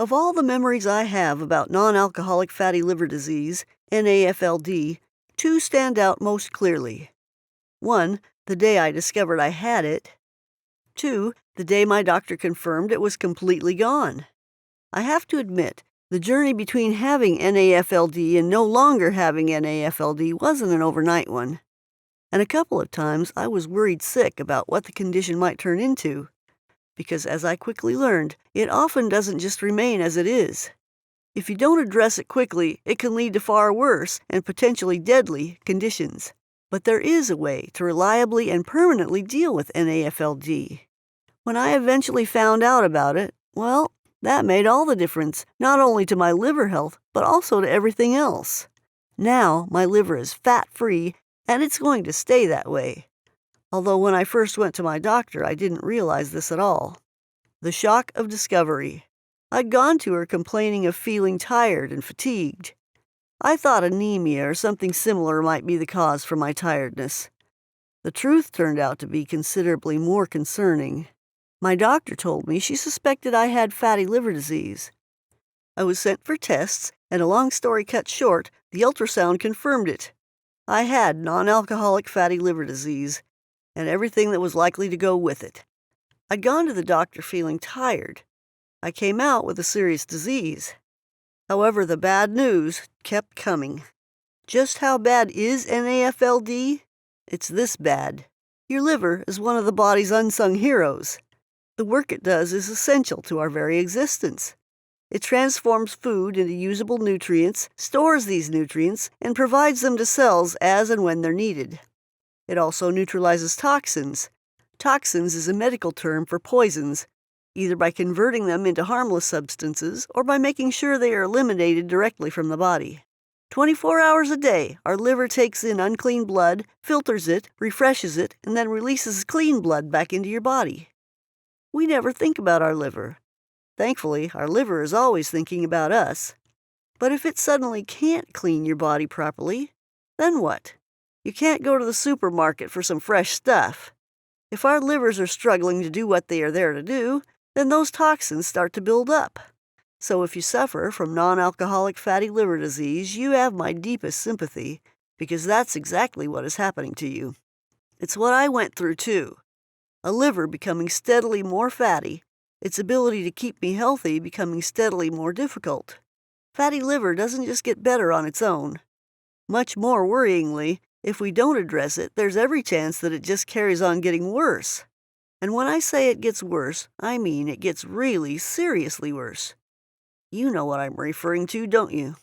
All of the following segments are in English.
Of all the memories I have about non-alcoholic fatty liver disease, NAFLD, two stand out most clearly. One, the day I discovered I had it. Two, the day my doctor confirmed it was completely gone. I have to admit, the journey between having NAFLD and no longer having NAFLD wasn't an overnight one. And a couple of times I was worried sick about what the condition might turn into. Because as I quickly learned, it often doesn't just remain as it is. If you don't address it quickly, it can lead to far worse and potentially deadly conditions. But there is a way to reliably and permanently deal with NAFLD. When I eventually found out about it, well, that made all the difference, not only to my liver health, but also to everything else. Now, my liver is fat-free, and it's going to stay that way. Although when I first went to my doctor, I didn't realize this at all. The shock of discovery. I'd gone to her complaining of feeling tired and fatigued. I thought anemia or something similar might be the cause for my tiredness. The truth turned out to be considerably more concerning. My doctor told me she suspected I had fatty liver disease. I was sent for tests, and a long story cut short, the ultrasound confirmed it. I had non-alcoholic fatty liver disease, and everything that was likely to go with it. I'd gone to the doctor feeling tired. I came out with a serious disease. However, the bad news kept coming. Just how bad is NAFLD? It's this bad. Your liver is one of the body's unsung heroes. The work it does is essential to our very existence. It transforms food into usable nutrients, stores these nutrients, and provides them to cells as and when they're needed. It also neutralizes toxins. Toxins is a medical term for poisons, either by converting them into harmless substances or by making sure they are eliminated directly from the body. 24 hours a day, our liver takes in unclean blood, filters it, refreshes it, and then releases clean blood back into your body. We never think about our liver. Thankfully, our liver is always thinking about us. But if it suddenly can't clean your body properly, then what? You can't go to the supermarket for some fresh stuff. If our livers are struggling to do what they are there to do, then those toxins start to build up. So if you suffer from non-alcoholic fatty liver disease, you have my deepest sympathy, because that's exactly what is happening to you. It's what I went through too. A liver becoming steadily more fatty, its ability to keep me healthy becoming steadily more difficult. Fatty liver doesn't just get better on its own. Much more worryingly, if we don't address it, there's every chance that it just carries on getting worse. And when I say it gets worse, I mean it gets really seriously worse. You know what I'm referring to, don't you?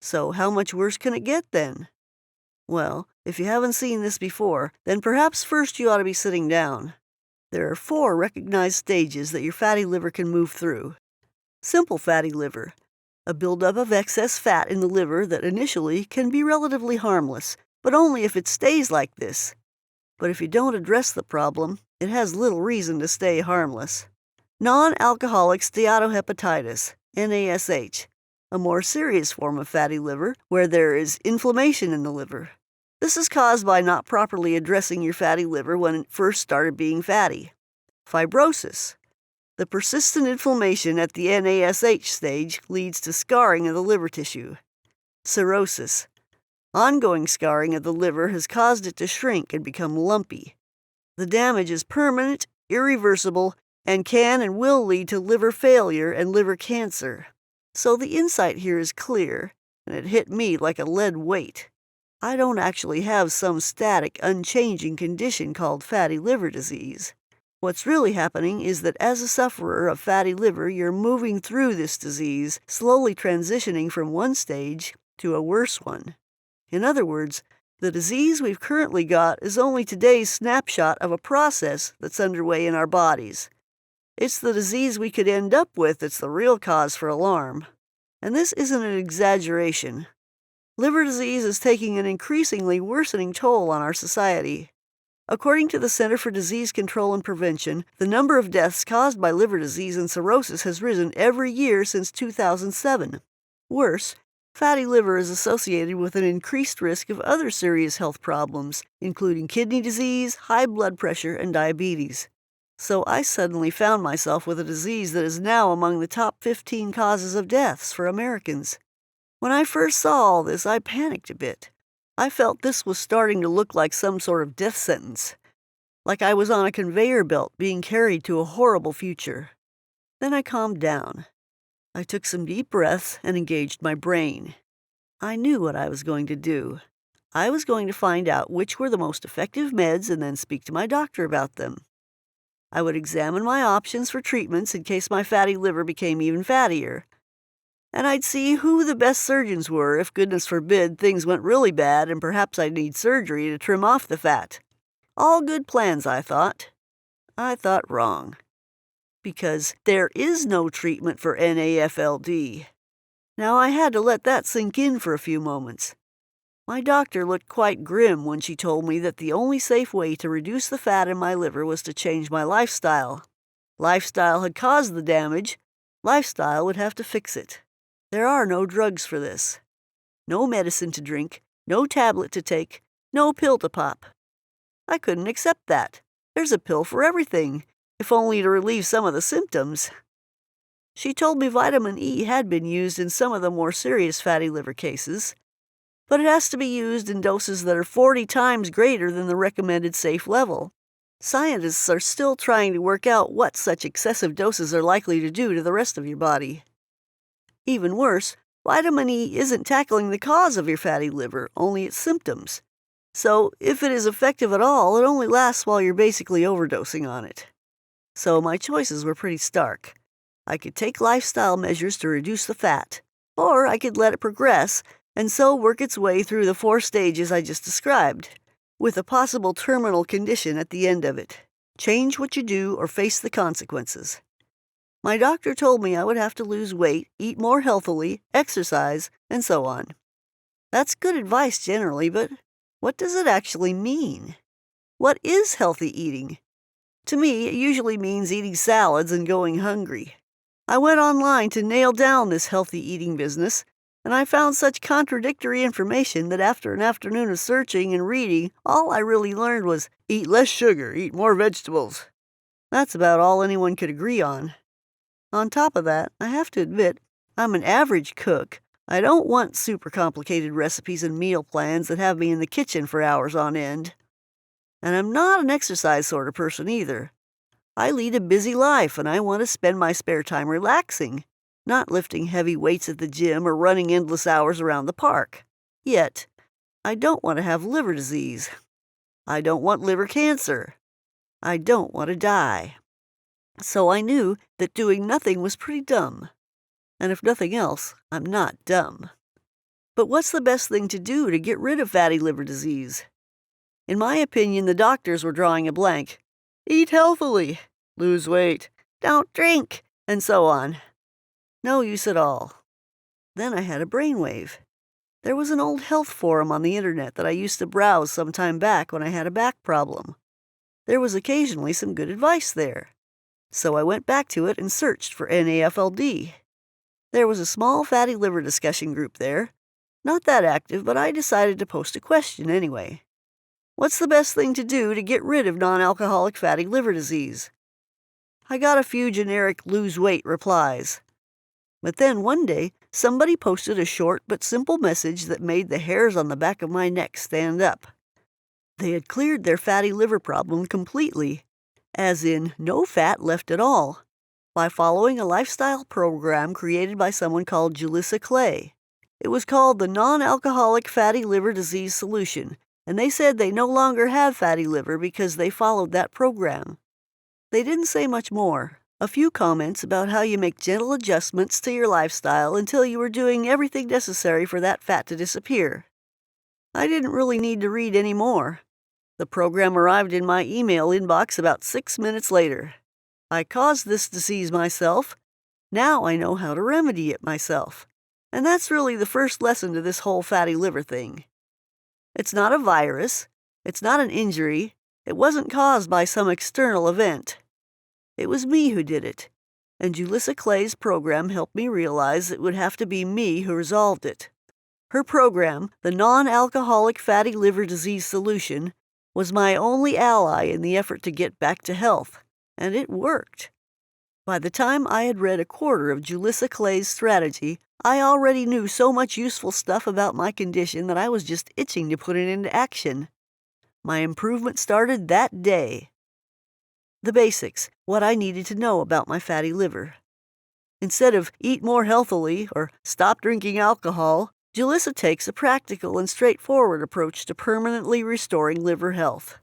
So how much worse can it get then? Well, if you haven't seen this before, then perhaps first you ought to be sitting down. There are 4 recognized stages that your fatty liver can move through. Simple fatty liver, a buildup of excess fat in the liver that initially can be relatively harmless, but only if it stays like this. But if you don't address the problem, it has little reason to stay harmless. Non-alcoholic steatohepatitis, NASH, a more serious form of fatty liver where there is inflammation in the liver. This is caused by not properly addressing your fatty liver when it first started being fatty. Fibrosis. The persistent inflammation at the NASH stage leads to scarring of the liver tissue. Cirrhosis. Ongoing scarring of the liver has caused it to shrink and become lumpy. The damage is permanent, irreversible, and can and will lead to liver failure and liver cancer. So the insight here is clear, and it hit me like a lead weight. I don't actually have some static, unchanging condition called fatty liver disease. What's really happening is that as a sufferer of fatty liver, you're moving through this disease, slowly transitioning from one stage to a worse one. In other words, the disease we've currently got is only today's snapshot of a process that's underway in our bodies. It's the disease we could end up with that's the real cause for alarm. And this isn't an exaggeration. Liver disease is taking an increasingly worsening toll on our society. According to the Center for Disease Control and Prevention, the number of deaths caused by liver disease and cirrhosis has risen every year since 2007. Worse, fatty liver is associated with an increased risk of other serious health problems, including kidney disease, high blood pressure, and diabetes. So I suddenly found myself with a disease that is now among the top 15 causes of deaths for Americans. When I first saw all this, I panicked a bit. I felt this was starting to look like some sort of death sentence, like I was on a conveyor belt being carried to a horrible future. Then I calmed down. I took some deep breaths and engaged my brain. I knew what I was going to do. I was going to find out which were the most effective meds and then speak to my doctor about them. I would examine my options for treatments in case my fatty liver became even fattier. And I'd see who the best surgeons were if, goodness forbid, things went really bad and perhaps I'd need surgery to trim off the fat. All good plans, I thought. I thought wrong. Because there is no treatment for NAFLD. Now I had to let that sink in for a few moments. My doctor looked quite grim when she told me that the only safe way to reduce the fat in my liver was to change my lifestyle. Lifestyle had caused the damage. Lifestyle would have to fix it. There are no drugs for this. No medicine to drink, no tablet to take, no pill to pop. I couldn't accept that. There's a pill for everything, if only to relieve some of the symptoms. She told me vitamin E had been used in some of the more serious fatty liver cases, but it has to be used in doses that are 40 times greater than the recommended safe level. Scientists are still trying to work out what such excessive doses are likely to do to the rest of your body. Even worse, vitamin E isn't tackling the cause of your fatty liver, only its symptoms. So, if it is effective at all, it only lasts while you're basically overdosing on it. So my choices were pretty stark. I could take lifestyle measures to reduce the fat, or I could let it progress and so work its way through the 4 stages I just described, with a possible terminal condition at the end of it. Change what you do or face the consequences. My doctor told me I would have to lose weight, eat more healthily, exercise, and so on. That's good advice generally, but what does it actually mean? What is healthy eating? To me, it usually means eating salads and going hungry. I went online to nail down this healthy eating business, and I found such contradictory information that after an afternoon of searching and reading, all I really learned was eat less sugar, eat more vegetables. That's about all anyone could agree on. On top of that, I have to admit, I'm an average cook. I don't want super complicated recipes and meal plans that have me in the kitchen for hours on end. And I'm not an exercise sort of person either. I lead a busy life and I want to spend my spare time relaxing, not lifting heavy weights at the gym or running endless hours around the park. Yet, I don't want to have liver disease. I don't want liver cancer. I don't want to die. So I knew that doing nothing was pretty dumb. And if nothing else, I'm not dumb. But what's the best thing to do to get rid of fatty liver disease? In my opinion, the doctors were drawing a blank. Eat healthily, lose weight, don't drink, and so on. No use at all. Then I had a brainwave. There was an old health forum on the internet that I used to browse some time back when I had a back problem. There was occasionally some good advice there. So I went back to it and searched for NAFLD. There was a small fatty liver discussion group there. Not that active, but I decided to post a question anyway. What's the best thing to do to get rid of non-alcoholic fatty liver disease? I got a few generic lose weight replies. But then one day, somebody posted a short but simple message that made the hairs on the back of my neck stand up. They had cleared their fatty liver problem completely, as in no fat left at all, by following a lifestyle program created by someone called Julissa Clay. It was called the Non-Alcoholic Fatty Liver Disease Solution, and they said they no longer have fatty liver because they followed that program. They didn't say much more. A few comments about how you make gentle adjustments to your lifestyle until you were doing everything necessary for that fat to disappear. I didn't really need to read any more. The program arrived in my email inbox about 6 minutes later. I caused this disease myself. Now I know how to remedy it myself. And that's really the first lesson to this whole fatty liver thing. It's not a virus. It's not an injury. It wasn't caused by some external event. It was me who did it. And Julissa Clay's program helped me realize it would have to be me who resolved it. Her program, the Non-Alcoholic Fatty Liver Disease Solution, was my only ally in the effort to get back to health. And it worked. By the time I had read a quarter of Julissa Clay's strategy, I already knew so much useful stuff about my condition that I was just itching to put it into action. My improvement started that day. The basics, what I needed to know about my fatty liver. Instead of eat more healthily or stop drinking alcohol, Julissa takes a practical and straightforward approach to permanently restoring liver health.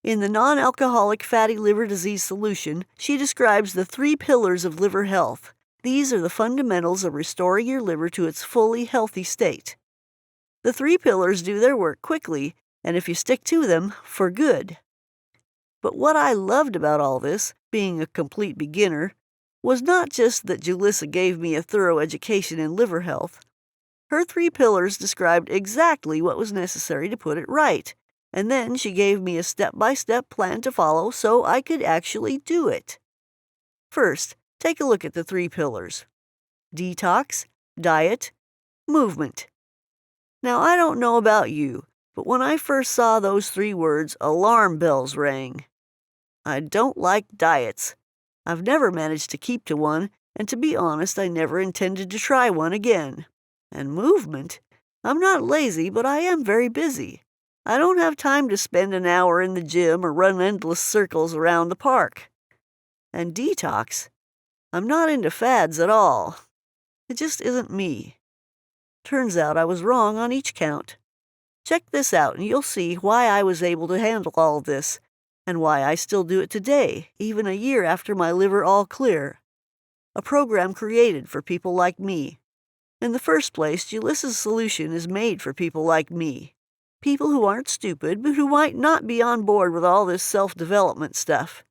In the non-alcoholic fatty liver disease solution, she describes the 3 pillars of liver health. These are the fundamentals of restoring your liver to its fully healthy state. The 3 pillars do their work quickly, and if you stick to them, for good. But what I loved about all this, being a complete beginner, was not just that Julissa gave me a thorough education in liver health. Her 3 pillars described exactly what was necessary to put it right, and then she gave me a step-by-step plan to follow so I could actually do it. First, take a look at the 3 pillars: detox, diet, movement. Now, I don't know about you, but when I first saw those 3 words, alarm bells rang. I don't like diets. I've never managed to keep to one, and to be honest, I never intended to try one again. And movement? I'm not lazy, but I am very busy. I don't have time to spend an hour in the gym or run endless circles around the park. And detox? I'm not into fads at all. It just isn't me. Turns out I was wrong on each count. Check this out and you'll see why I was able to handle all this, and why I still do it today, even a year after my liver all clear. A program created for people like me. In the first place, Julissa's solution is made for people like me. People who aren't stupid, but who might not be on board with all this self-development stuff.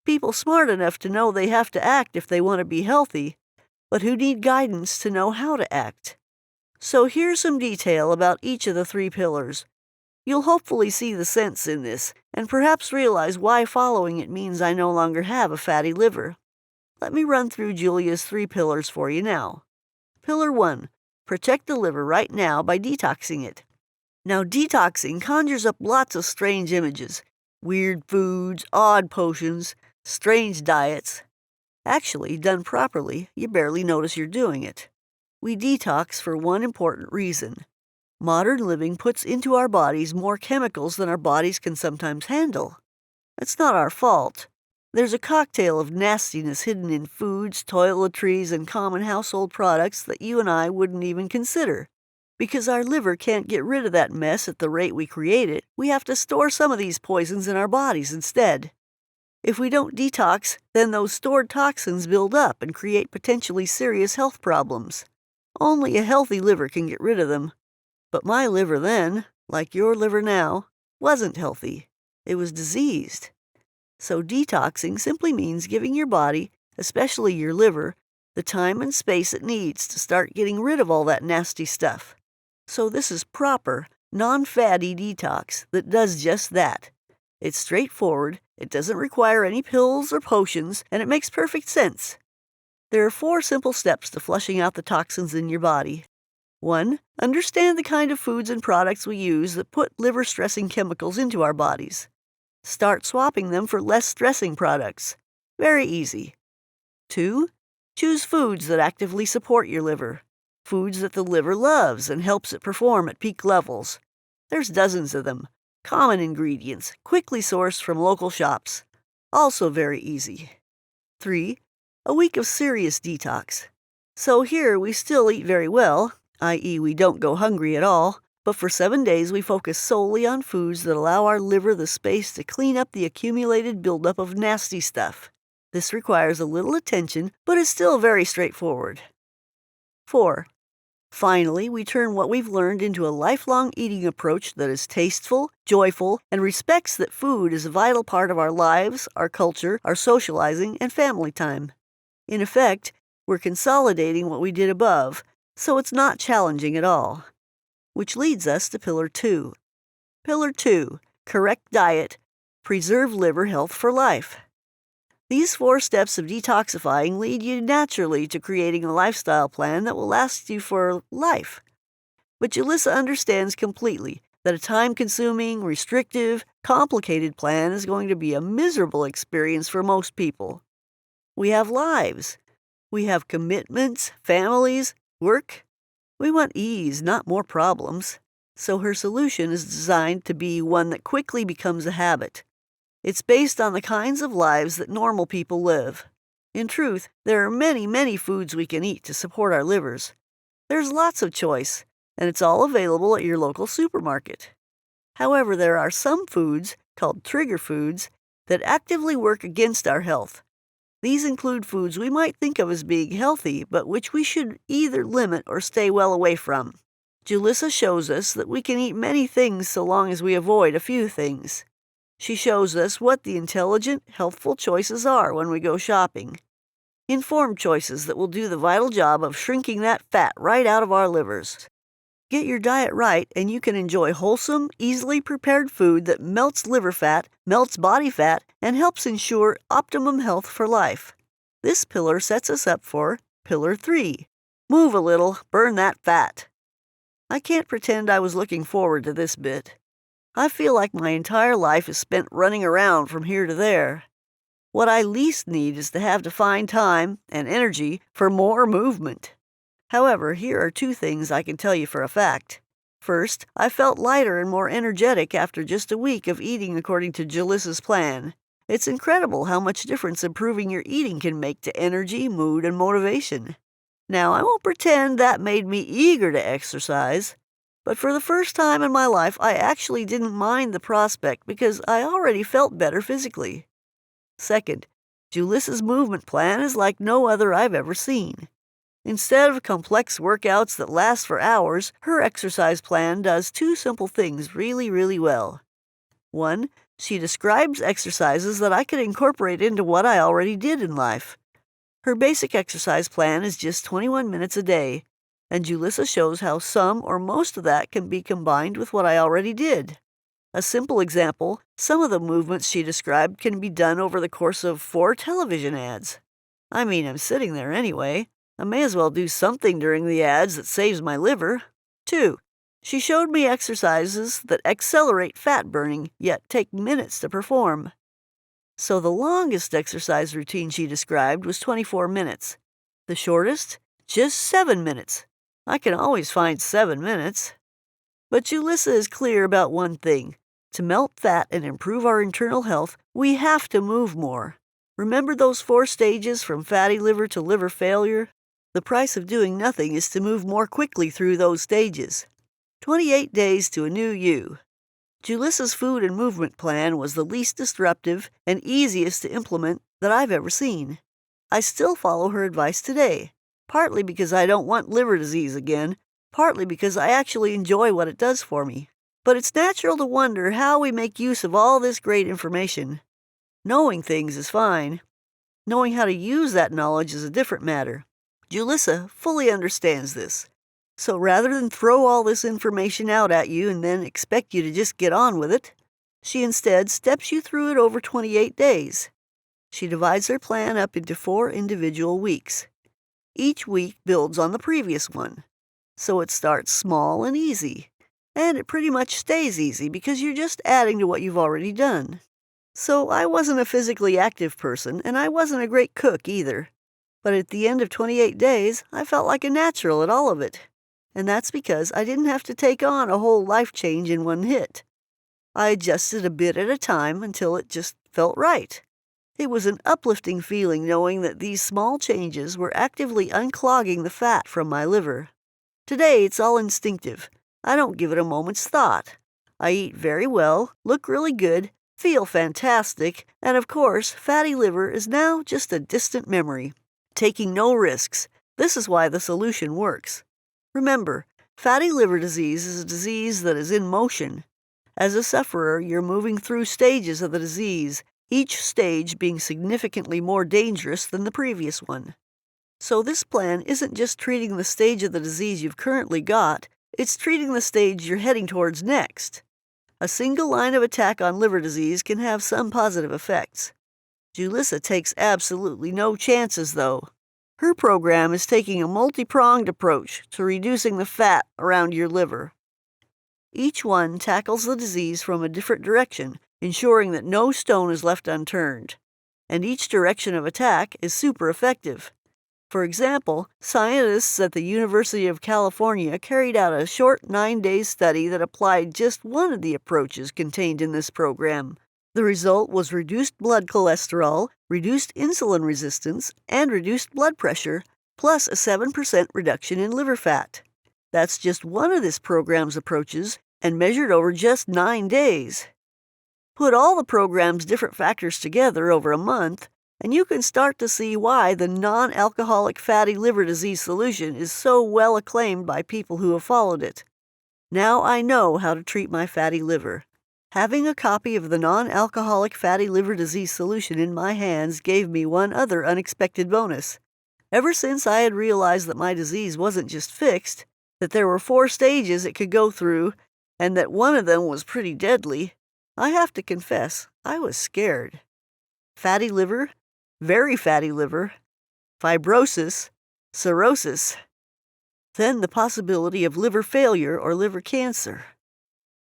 People smart enough to know they have to act if they want to be healthy, but who need guidance to know how to act. So here's some detail about each of the 3 pillars. You'll hopefully see the sense in this, and perhaps realize why following it means I no longer have a fatty liver. Let me run through Julia's 3 pillars for you now. Pillar 1. Protect the liver right now by detoxing it. Now, detoxing conjures up lots of strange images. Weird foods, odd potions, strange diets. Actually, done properly, you barely notice you're doing it. We detox for one important reason. Modern living puts into our bodies more chemicals than our bodies can sometimes handle. It's not our fault. There's a cocktail of nastiness hidden in foods, toiletries, and common household products that you and I wouldn't even consider. Because our liver can't get rid of that mess at the rate we create it, we have to store some of these poisons in our bodies instead. If we don't detox, then those stored toxins build up and create potentially serious health problems. Only a healthy liver can get rid of them. But my liver then, like your liver now, wasn't healthy. It was diseased. So detoxing simply means giving your body, especially your liver, the time and space it needs to start getting rid of all that nasty stuff. So this is proper, non-fatty detox that does just that. It's straightforward, it doesn't require any pills or potions, and it makes perfect sense. There are 4 simple steps to flushing out the toxins in your body. 1. Understand the kind of foods and products we use that put liver-stressing chemicals into our bodies. Start swapping them for less stressing products. Very easy. 2. Choose foods that actively support your liver. Foods that the liver loves and helps it perform at peak levels. There's dozens of them. Common ingredients, quickly sourced from local shops. Also very easy. 3. A week of serious detox. So here we still eat very well, i.e. we don't go hungry at all, but for 7 days we focus solely on foods that allow our liver the space to clean up the accumulated buildup of nasty stuff. This requires a little attention, but is still very straightforward. 4. Finally, we turn what we've learned into a lifelong eating approach that is tasteful, joyful, and respects that food is a vital part of our lives, our culture, our socializing, and family time. In effect, we're consolidating what we did above, so it's not challenging at all. Which leads us to Pillar 2. Pillar 2, correct diet, preserve liver health for life. These 4 steps of detoxifying lead you naturally to creating a lifestyle plan that will last you for life. But Julissa understands completely that a time-consuming, restrictive, complicated plan is going to be a miserable experience for most people. We have lives. We have commitments, families, work. We want ease, not more problems. So her solution is designed to be one that quickly becomes a habit. It's based on the kinds of lives that normal people live. In truth, there are many, many foods we can eat to support our livers. There's lots of choice, and it's all available at your local supermarket. However, there are some foods, called trigger foods, that actively work against our health. These include foods we might think of as being healthy, but which we should either limit or stay well away from. Julissa shows us that we can eat many things so long as we avoid a few things. She shows us what the intelligent, healthful choices are when we go shopping. Informed choices that will do the vital job of shrinking that fat right out of our livers. Get your diet right, and you can enjoy wholesome, easily prepared food that melts liver fat, melts body fat, and helps ensure optimum health for life. This pillar sets us up for Pillar 3. Move a little, burn that fat. I can't pretend I was looking forward to this bit. I feel like my entire life is spent running around from here to there. What I least need is to find time and energy for more movement. However, here are 2 things I can tell you for a fact. First, I felt lighter and more energetic after just a week of eating according to Julissa's plan. It's incredible how much difference improving your eating can make to energy, mood, and motivation. Now, I won't pretend that made me eager to exercise, but for the first time in my life, I actually didn't mind the prospect because I already felt better physically. Second, Julissa's movement plan is like no other I've ever seen. Instead of complex workouts that last for hours, her exercise plan does 2 simple things really, really well. 1, she describes exercises that I could incorporate into what I already did in life. Her basic exercise plan is just 21 minutes a day, and Julissa shows how some or most of that can be combined with what I already did. A simple example, some of the movements she described can be done over the course of 4 television ads. I mean, I'm sitting there anyway. I may as well do something during the ads that saves my liver. 2, she showed me exercises that accelerate fat burning, yet take minutes to perform. So the longest exercise routine she described was 24 minutes. The shortest? Just 7 minutes. I can always find 7 minutes. But Julissa is clear about one thing. To melt fat and improve our internal health, we have to move more. Remember those 4 stages from fatty liver to liver failure? The price of doing nothing is to move more quickly through those stages. 28 days to a new you. Julissa's food and movement plan was the least disruptive and easiest to implement that I've ever seen. I still follow her advice today, partly because I don't want liver disease again, partly because I actually enjoy what it does for me. But it's natural to wonder how we make use of all this great information. Knowing things is fine. Knowing how to use that knowledge is a different matter. Julissa fully understands this. So rather than throw all this information out at you and then expect you to just get on with it, she instead steps you through it over 28 days. She divides her plan up into 4 individual weeks. Each week builds on the previous one. So it starts small and easy. And it pretty much stays easy because you're just adding to what you've already done. So I wasn't a physically active person, and I wasn't a great cook either. But at the end of 28 days, I felt like a natural at all of it. And that's because I didn't have to take on a whole life change in one hit. I adjusted a bit at a time until it just felt right. It was an uplifting feeling knowing that these small changes were actively unclogging the fat from my liver. Today, it's all instinctive. I don't give it a moment's thought. I eat very well, look really good, feel fantastic, and of course, fatty liver is now just a distant memory. Taking no risks. This is why the solution works. Remember, fatty liver disease is a disease that is in motion. As a sufferer, you're moving through stages of the disease, each stage being significantly more dangerous than the previous one. So this plan isn't just treating the stage of the disease you've currently got, it's treating the stage you're heading towards next. A single line of attack on liver disease can have some positive effects. Julissa takes absolutely no chances, though. Her program is taking a multi-pronged approach to reducing the fat around your liver. Each one tackles the disease from a different direction, ensuring that no stone is left unturned. And each direction of attack is super effective. For example, scientists at the University of California carried out a short 9-day study that applied just one of the approaches contained in this program. The result was reduced blood cholesterol, reduced insulin resistance, and reduced blood pressure, plus a 7% reduction in liver fat. That's just one of this program's approaches, and measured over just 9 days. Put all the program's different factors together over a month, and you can start to see why the non-alcoholic fatty liver disease solution is so well acclaimed by people who have followed it. Now I know how to treat my fatty liver. Having a copy of the non-alcoholic fatty liver disease solution in my hands gave me one other unexpected bonus. Ever since I had realized that my disease wasn't just fixed, that there were 4 stages it could go through, and that one of them was pretty deadly, I have to confess, I was scared. Fatty liver, very fatty liver, fibrosis, cirrhosis, then the possibility of liver failure or liver cancer.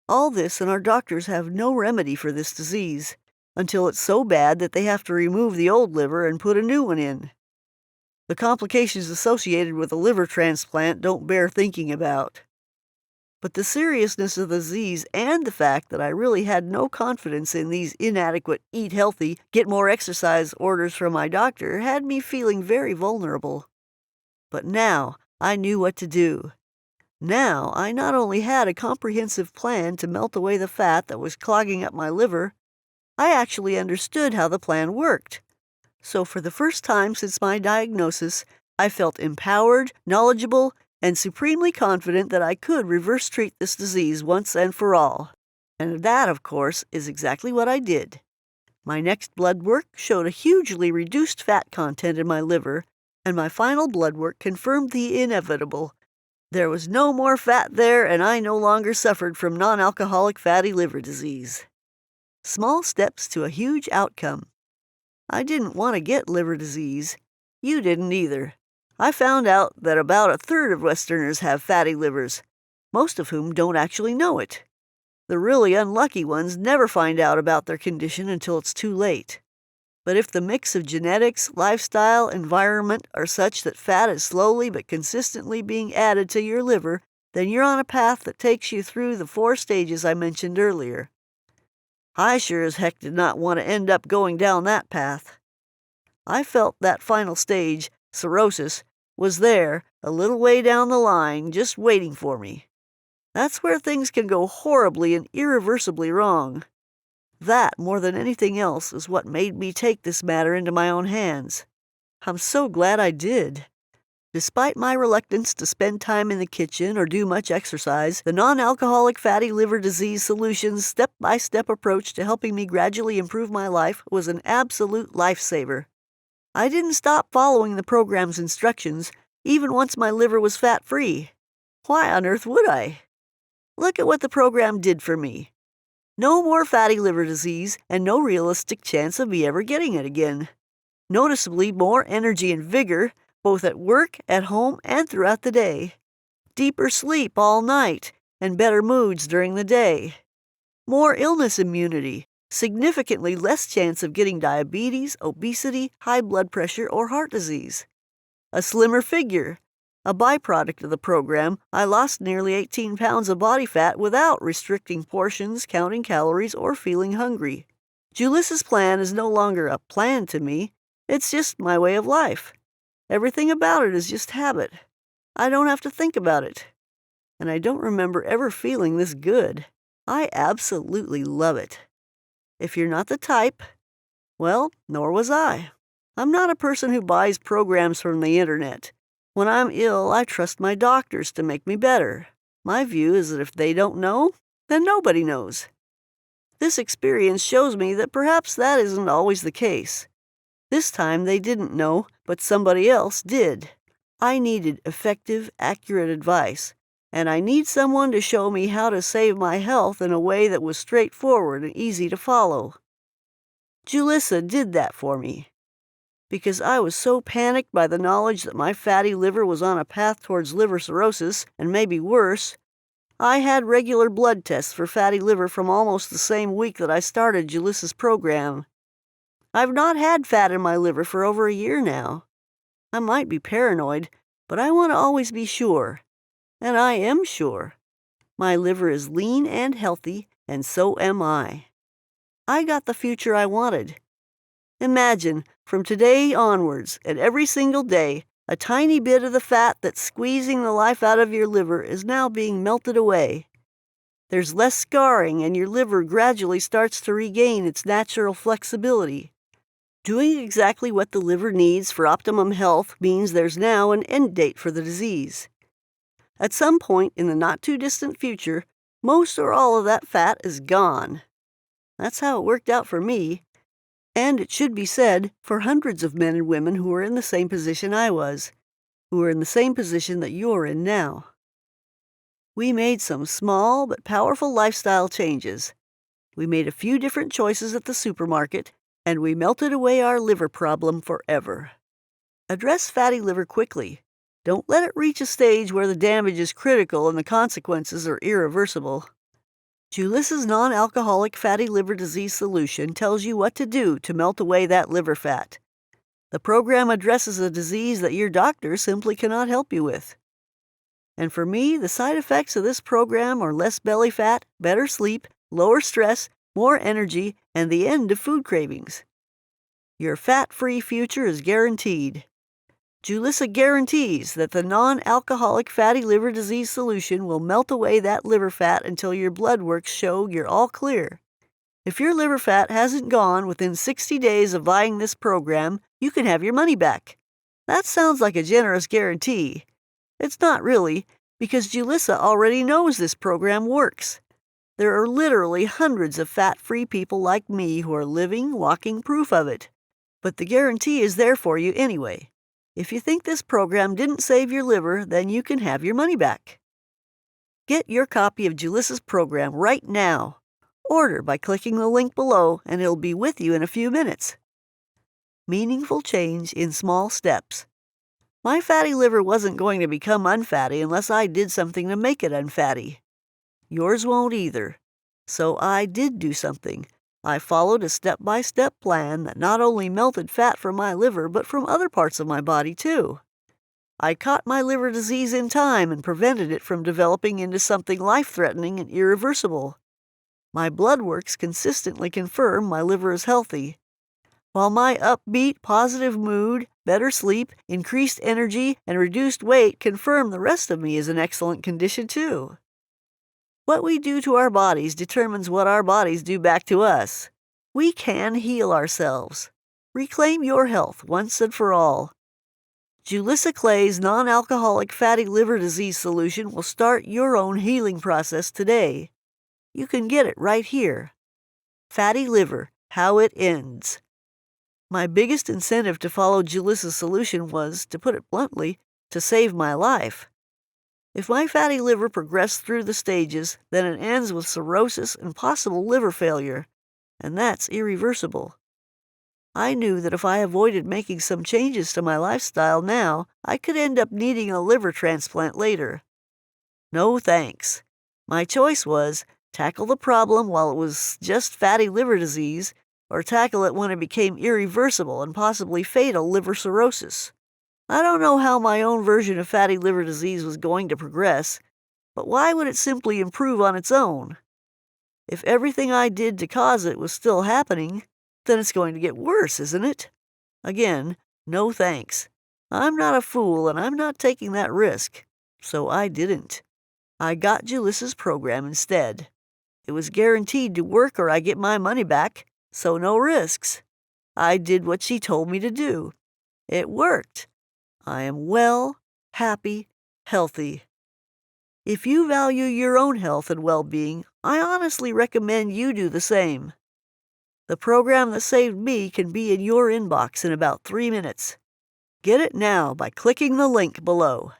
All this, and our doctors have no remedy for this disease, until it's so bad that they have to remove the old liver and put a new one in. The complications associated with a liver transplant don't bear thinking about. But the seriousness of the disease and the fact that I really had no confidence in these inadequate eat healthy, get more exercise orders from my doctor had me feeling very vulnerable. But now I knew what to do. Now I not only had a comprehensive plan to melt away the fat that was clogging up my liver, I actually understood how the plan worked. So for the first time since my diagnosis, I felt empowered, knowledgeable, and supremely confident that I could reverse treat this disease once and for all. And that, of course, is exactly what I did. My next blood work showed a hugely reduced fat content in my liver, and my final blood work confirmed the inevitable. There was no more fat there, and I no longer suffered from non-alcoholic fatty liver disease. Small steps to a huge outcome. I didn't want to get liver disease. You didn't either. I found out that about 1/3 of Westerners have fatty livers, most of whom don't actually know it. The really unlucky ones never find out about their condition until it's too late. But if the mix of genetics, lifestyle, environment are such that fat is slowly but consistently being added to your liver, then you're on a path that takes you through the 4 stages I mentioned earlier. I sure as heck did not want to end up going down that path. I felt that final stage, cirrhosis, was there, a little way down the line, just waiting for me. That's where things can go horribly and irreversibly wrong. That, more than anything else, is what made me take this matter into my own hands. I'm so glad I did. Despite my reluctance to spend time in the kitchen or do much exercise, the non-alcoholic fatty liver disease solution's step-by-step approach to helping me gradually improve my life was an absolute lifesaver. I didn't stop following the program's instructions, even once my liver was fat-free. Why on earth would I? Look at what the program did for me. No more fatty liver disease, and no realistic chance of me ever getting it again. Noticeably more energy and vigor, both at work, at home, and throughout the day. Deeper sleep all night, and better moods during the day. More illness immunity, significantly less chance of getting diabetes, obesity, high blood pressure, or heart disease. A slimmer figure. A byproduct of the program, I lost nearly 18 pounds of body fat without restricting portions, counting calories, or feeling hungry. Julissa's plan is no longer a plan to me. It's just my way of life. Everything about it is just habit. I don't have to think about it. And I don't remember ever feeling this good. I absolutely love it. If you're not the type, well, nor was I. I'm not a person who buys programs from the internet. When I'm ill, I trust my doctors to make me better. My view is that if they don't know, then nobody knows. This experience shows me that perhaps that isn't always the case. This time they didn't know, but somebody else did. I needed effective, accurate advice, and I need someone to show me how to save my health in a way that was straightforward and easy to follow. Julissa did that for me. Because I was so panicked by the knowledge that my fatty liver was on a path towards liver cirrhosis, and maybe worse, I had regular blood tests for fatty liver from almost the same week that I started Julissa's program. I've not had fat in my liver for over a year now. I might be paranoid, but I want to always be sure. And I am sure. My liver is lean and healthy, and so am I. I got the future I wanted. Imagine, from today onwards, and every single day, a tiny bit of the fat that's squeezing the life out of your liver is now being melted away. There's less scarring, and your liver gradually starts to regain its natural flexibility. Doing exactly what the liver needs for optimum health means there's now an end date for the disease. At some point in the not-too-distant future, most or all of that fat is gone. That's how it worked out for me. And it should be said for hundreds of men and women who are in the same position I was, who are in the same position that you're in now. We made some small but powerful lifestyle changes. We made a few different choices at the supermarket, and we melted away our liver problem forever. Address fatty liver quickly. Don't let it reach a stage where the damage is critical and the consequences are irreversible. Julissa's non-alcoholic fatty liver disease solution tells you what to do to melt away that liver fat. The program addresses a disease that your doctor simply cannot help you with. And for me, the side effects of this program are less belly fat, better sleep, lower stress, more energy, and the end of food cravings. Your fat-free future is guaranteed. Julissa guarantees that the non-alcoholic fatty liver disease solution will melt away that liver fat until your blood works show you're all clear. If your liver fat hasn't gone within 60 days of buying this program, you can have your money back. That sounds like a generous guarantee. It's not really, because Julissa already knows this program works. There are literally hundreds of fat-free people like me who are living, walking proof of it. But the guarantee is there for you anyway. If you think this program didn't save your liver, then you can have your money back. Get your copy of Julissa's program right now. Order by clicking the link below, and it'll be with you in a few minutes. Meaningful change in small steps. My fatty liver wasn't going to become unfatty unless I did something to make it unfatty. Yours won't either. So I did do something. I followed a step-by-step plan that not only melted fat from my liver, but from other parts of my body, too. I caught my liver disease in time and prevented it from developing into something life-threatening and irreversible. My blood works consistently confirm my liver is healthy, while my upbeat, positive mood, better sleep, increased energy, and reduced weight confirm the rest of me is in excellent condition, too. What we do to our bodies determines what our bodies do back to us. We can heal ourselves. Reclaim your health once and for all. Julissa Clay's non-alcoholic fatty liver disease solution will start your own healing process today. You can get it right here. Fatty liver, how it ends. My biggest incentive to follow Julissa's solution was, to put it bluntly, to save my life. If my fatty liver progressed through the stages, then it ends with cirrhosis and possible liver failure, and that's irreversible. I knew that if I avoided making some changes to my lifestyle now, I could end up needing a liver transplant later. No thanks. My choice was, tackle the problem while it was just fatty liver disease, or tackle it when it became irreversible and possibly fatal liver cirrhosis. I don't know how my own version of fatty liver disease was going to progress, but why would it simply improve on its own? If everything I did to cause it was still happening, then it's going to get worse, isn't it? Again, no thanks. I'm not a fool, and I'm not taking that risk, so I didn't. I got Julissa's program instead. It was guaranteed to work or I get my money back, so no risks. I did what she told me to do. It worked. I am well, happy, healthy. If you value your own health and well-being, I honestly recommend you do the same. The program that saved me can be in your inbox in about 3 minutes. Get it now by clicking the link below.